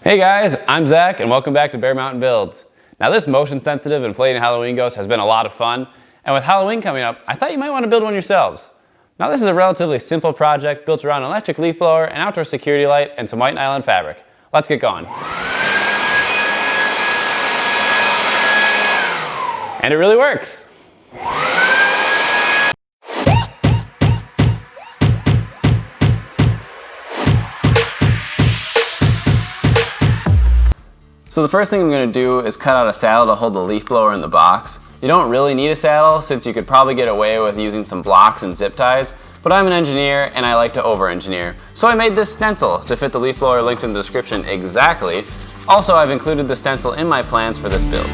Hey guys, I'm Zach and welcome back to Bear Mountain Builds. Now this motion sensitive inflating Halloween ghost has been a lot of fun, and with Halloween coming up, I thought you might want to build one yourselves. Now this is a relatively simple project built around an electric leaf blower, an outdoor security light, and some white nylon fabric. Let's get going. And it really works. So the first thing I'm going to do is cut out a saddle to hold the leaf blower in the box. You don't really need a saddle since you could probably get away with using some blocks and zip ties, but I'm an engineer and I like to over-engineer. So I made this stencil to fit the leaf blower linked in the description exactly. Also, I've included the stencil in my plans for this build.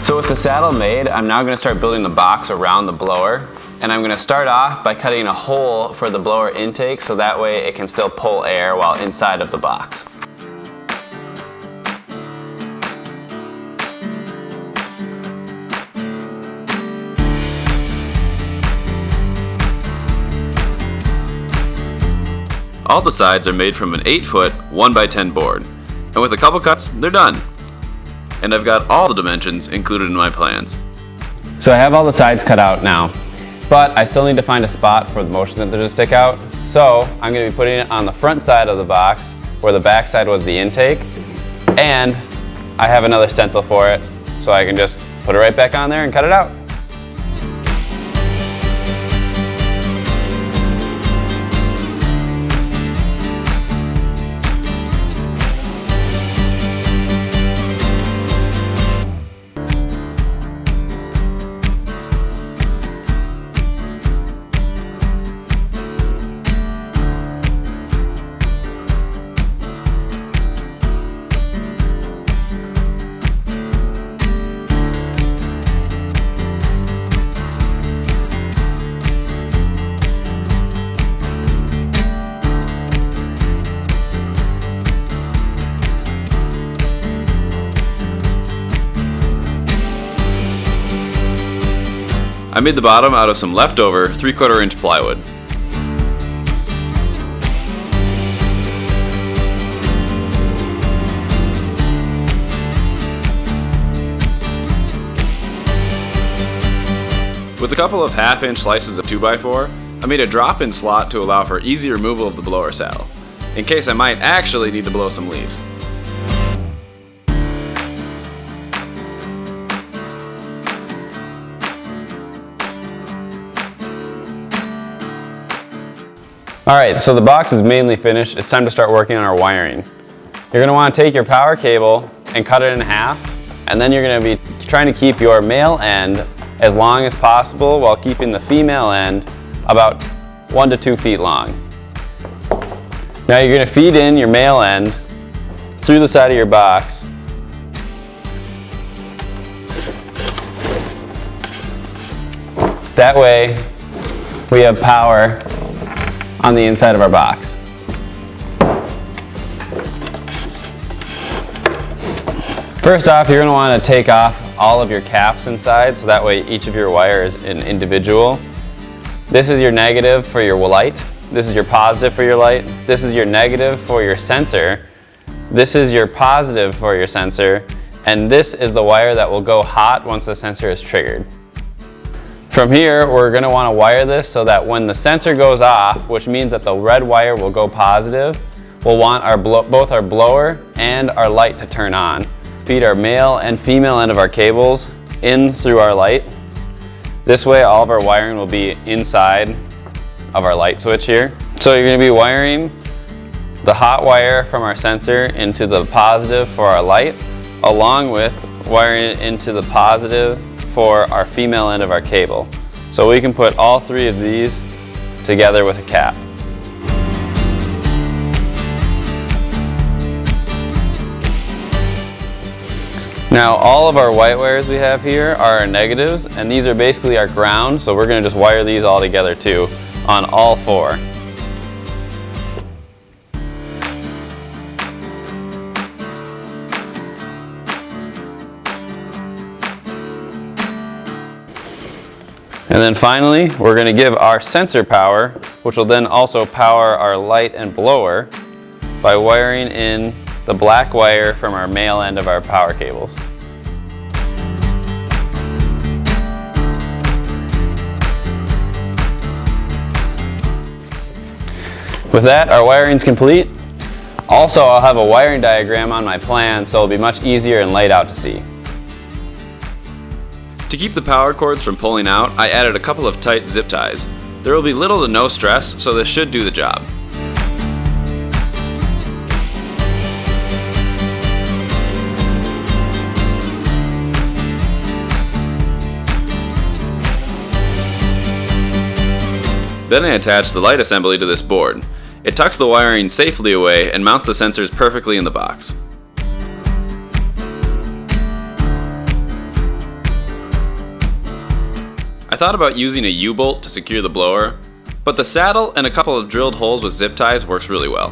So with the saddle made, I'm now going to start building the box around the blower, and I'm going to start off by cutting a hole for the blower intake so that way it can still pull air while inside of the box. All the sides are made from an 8-foot 1x10 board, and with a couple cuts, they're done. And I've got all the dimensions included in my plans. So I have all the sides cut out now, but I still need to find a spot for the motion sensor to stick out. So I'm going to be putting it on the front side of the box where the back side was the intake, and I have another stencil for it, so I can just put it right back on there and cut it out. I made the bottom out of some leftover 3/4 inch plywood. With a couple of 1/2 inch slices of 2x4, I made a drop-in slot to allow for easy removal of the blower saddle, in case I might actually need to blow some leaves. Alright, so the box is mainly finished. It's time to start working on our wiring. You're going to want to take your power cable and cut it in half, and then you're going to be trying to keep your male end as long as possible while keeping the female end about 1 to 2 feet long. Now you're going to feed in your male end through the side of your box. That way we have power on the inside of our box. First off, you're going to want to take off all of your caps inside so that way each of your wires is an individual. This is your negative for your light. This is your positive for your light. This is your negative for your sensor. This is your positive for your sensor. And this is the wire that will go hot once the sensor is triggered. From here, we're going to want to wire this so that when the sensor goes off, which means that the red wire will go positive, we'll want both our blower and our light to turn on. Feed our male and female end of our cables in through our light. This way all of our wiring will be inside of our light switch here. So you're going to be wiring the hot wire from our sensor into the positive for our light, along with wiring it into the positive for our female end of our cable. So we can put all 3 of these together with a cap. Now all of our white wires we have here are our negatives, and these are basically our ground, so we're going to just wire these all together too on all four. And then finally, we're going to give our sensor power, which will then also power our light and blower, by wiring in the black wire from our male end of our power cables. With that, our wiring's complete. Also, I'll have a wiring diagram on my plan, so it'll be much easier and laid out to see. To keep the power cords from pulling out, I added a couple of tight zip ties. There will be little to no stress, so this should do the job. Then I attach the light assembly to this board. It tucks the wiring safely away and mounts the sensors perfectly in the box. I thought about using a U-bolt to secure the blower, but the saddle and a couple of drilled holes with zip ties works really well.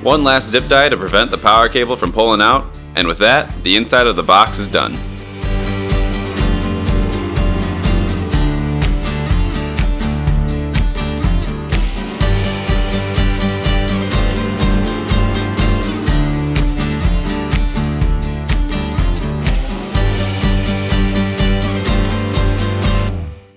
One last zip tie to prevent the power cable from pulling out, and with that, the inside of the box is done.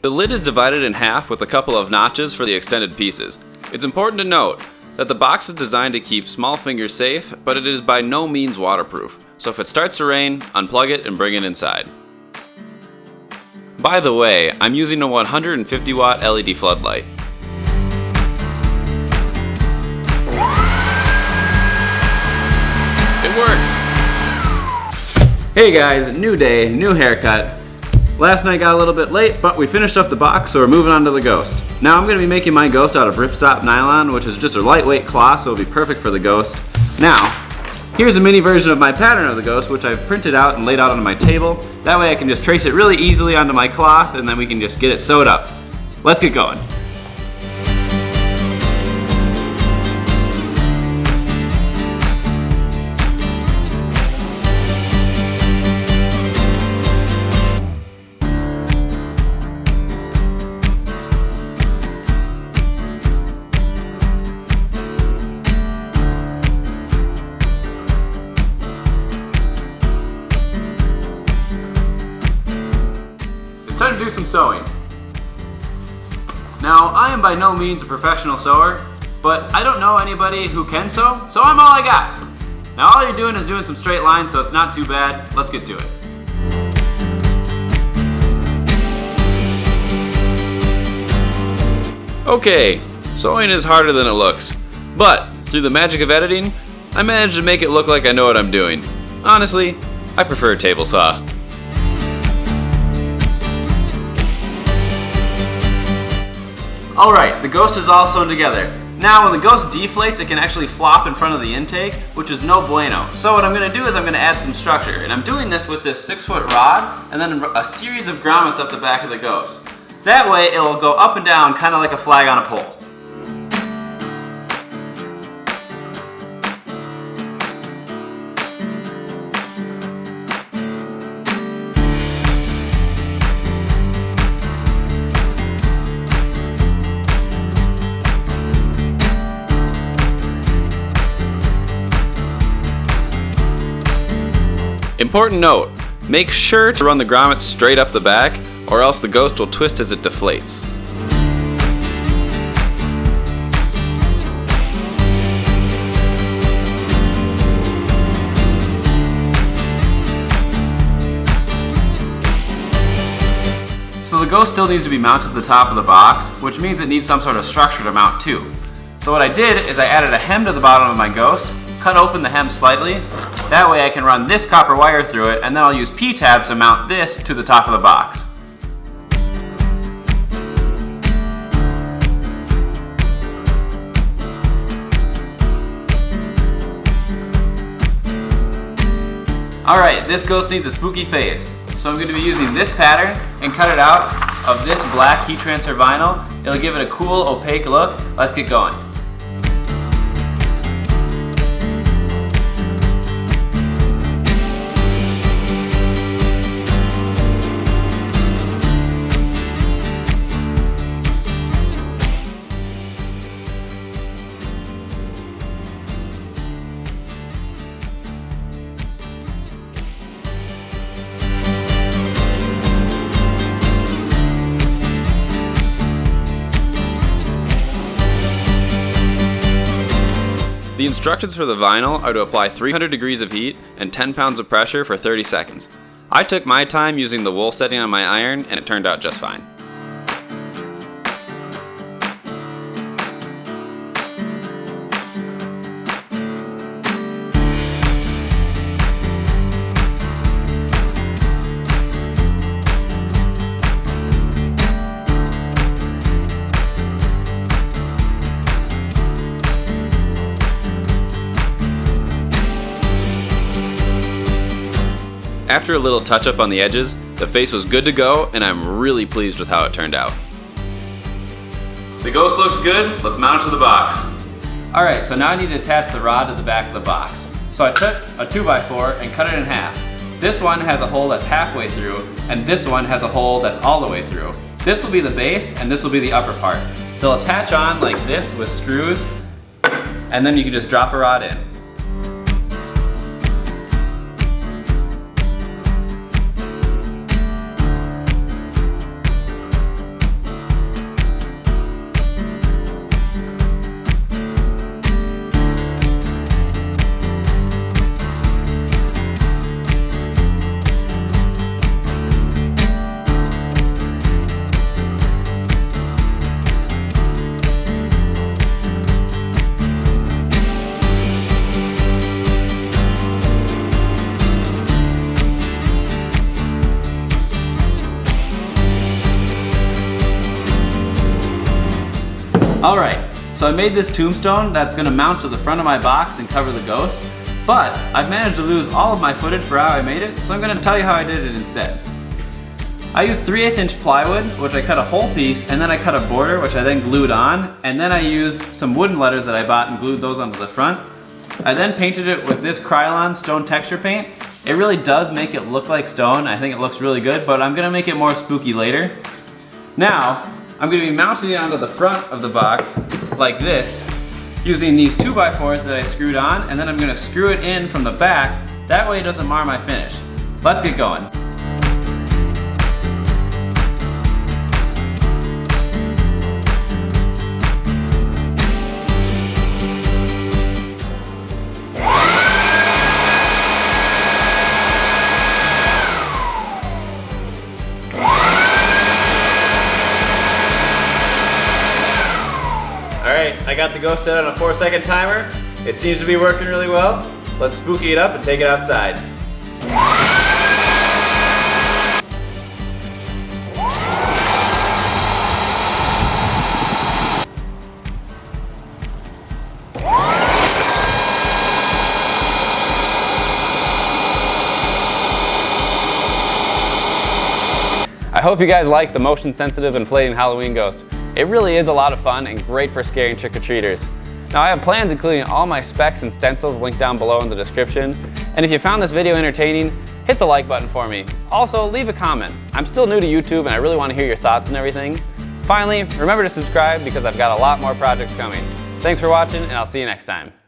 The lid is divided in half with a couple of notches for the extended pieces. It's important to note that the box is designed to keep small fingers safe, but it is by no means waterproof. So if it starts to rain, unplug it and bring it inside. By the way, I'm using a 150 watt LED floodlight. It works! Hey guys, new day, new haircut. Last night got a little bit late, but we finished up the box, so we're moving on to the Ghost. Now I'm going to be making my Ghost out of ripstop nylon, which is just a lightweight cloth, so it'll be perfect for the Ghost. Now, here's a mini version of my pattern of the Ghost, which I've printed out and laid out on my table. That way I can just trace it really easily onto my cloth, and then we can just get it sewed up. Let's get going. It's time to do some sewing. Now, I am by no means a professional sewer, but I don't know anybody who can sew, so I'm all I got. Now all you're doing is doing some straight lines, so it's not too bad. Let's get to it. Okay, sewing is harder than it looks, but through the magic of editing, I managed to make it look like I know what I'm doing. Honestly, I prefer a table saw. Alright, the Ghost is all sewn together. Now when the Ghost deflates, it can actually flop in front of the intake, which is no bueno. So what I'm going to do is I'm going to add some structure, and I'm doing this with this 6-foot rod, and then a series of grommets up the back of the Ghost. That way it will go up and down, kind of like a flag on a pole. Important note, make sure to run the grommet straight up the back, or else the Ghost will twist as it deflates. So the Ghost still needs to be mounted to the top of the box, which means it needs some sort of structure to mount to. So what I did is I added a hem to the bottom of my Ghost, cut open the hem slightly. That way I can run this copper wire through it, and then I'll use P-tabs to mount this to the top of the box. Alright, this Ghost needs a spooky face. So So I'm going to be using this pattern and cut it out of this black heat transfer vinyl. It'll give it a cool opaque look. Let's get going. The instructions for the vinyl are to apply 300 degrees of heat and 10 pounds of pressure for 30 seconds. I took my time using the wool setting on my iron and it turned out just fine. After a little touch up on the edges, the face was good to go and I'm really pleased with how it turned out. The ghost looks good, let's mount it to the box. Alright, so now I need to attach the rod to the back of the box. So I took a 2x4 and cut it in half. This one has a hole that's halfway through and this one has a hole that's all the way through. This will be the base and this will be the upper part. They'll attach on like this with screws and then you can just drop a rod in. Alright, so I made this tombstone that's going to mount to the front of my box and cover the ghost, but I've managed to lose all of my footage for how I made it, so I'm going to tell you how I did it instead. I used 3/8 inch plywood, which I cut a whole piece, and then I cut a border, which I then glued on, and then I used some wooden letters that I bought and glued those onto the front. I then painted it with this Krylon stone texture paint. It really does make it look like stone. I think it looks really good, but I'm going to make it more spooky later. Now, I'm going to be mounting it onto the front of the box like this using these 2x4s that I screwed on, and then I'm going to screw it in from the back. That way it doesn't mar my finish. Let's get going. Alright, I got the ghost set on a 4-second timer. It seems to be working really well. Let's spooky it up and take it outside. I hope you guys like the motion sensitive inflating Halloween ghost. It really is a lot of fun and great for scaring trick-or-treaters. Now I have plans including all my specs and stencils linked down below in the description. And if you found this video entertaining, hit the like button for me. Also, leave a comment. I'm still new to YouTube and I really want to hear your thoughts and everything. Finally, remember to subscribe because I've got a lot more projects coming. Thanks for watching and I'll see you next time.